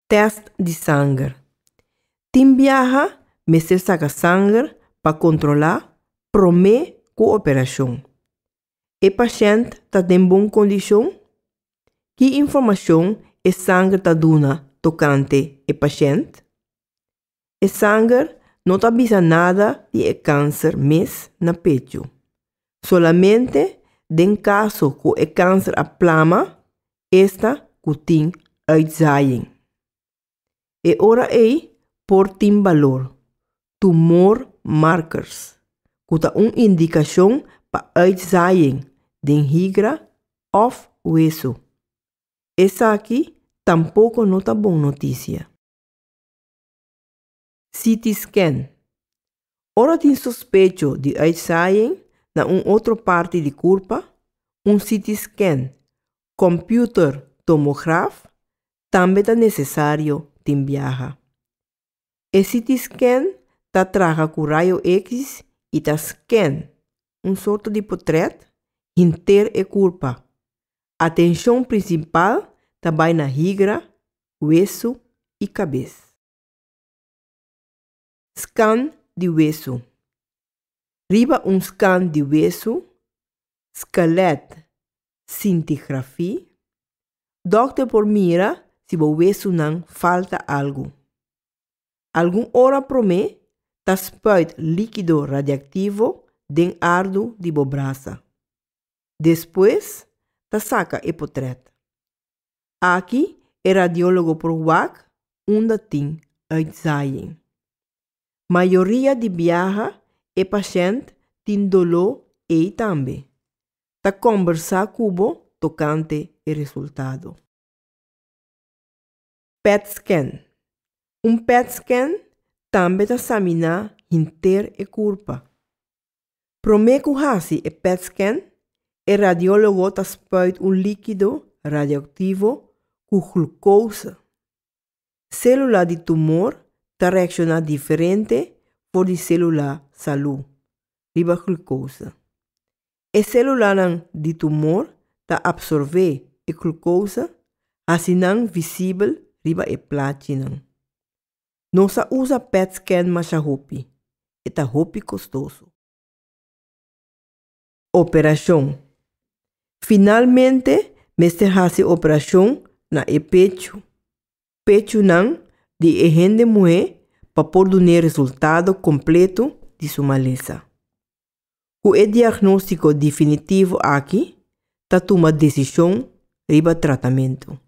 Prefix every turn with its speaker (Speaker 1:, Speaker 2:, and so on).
Speaker 1: Test de sangue. Tim viaja, mestre saca sangue para controlar, promê com operação. O paciente está em boa condição? Que informação o sangue está dando tocante o paciente? O sangue não te avisa nada de câncer mês na pecho. Solamente, em caso que o câncer aplama, esta tem uitzaaiing. E ora por tim valor, tumor markers, que dá indicação para uitzaaiing de higra of hueso. Essa aqui tampouco não tá boa notícia. CT scan. Ora tem suspeito de uitzaaiing na outra parte de corpo, CT scan, computer tomograf, também é necessário em viajar. O CT scan trabalha com raio X e scan, sorto de portrait, inteiro e corpo. Atenção principal vai na higra, hueso e cabeça. Scan de hueso. Riba scan de hueso, esqueleto, cintigrafia. Doctor por mira se o hueso não falta algo. Algum hora promê, spuit líquido radioativo den ardo de braça. Depois, saca o portrait. Aqui, o radiólogo por WAC, onde tem uitzaaiing. Maioria de viaja, o paciente tem dolor e também. Conversar cubo tocante o resultado. PET scan. PET scan também examina inteiro o corpo. Promê que hasi o PET scan, o radiólogo spuit líquido radioativo com glucose. Célula de tumor reacciona diferente por de célula saúde, riba glucose. A célula de tumor absorve a glucose, assim não visível riba e platina. Não se usa PET scan mais hopi, é hopi custoso. Operação. Finalmente, mestre hace operação na pecho. Pecho não de gente mulher para poder dar resultado completo de sua maleza. O diagnóstico definitivo aqui toma decisão riba tratamento.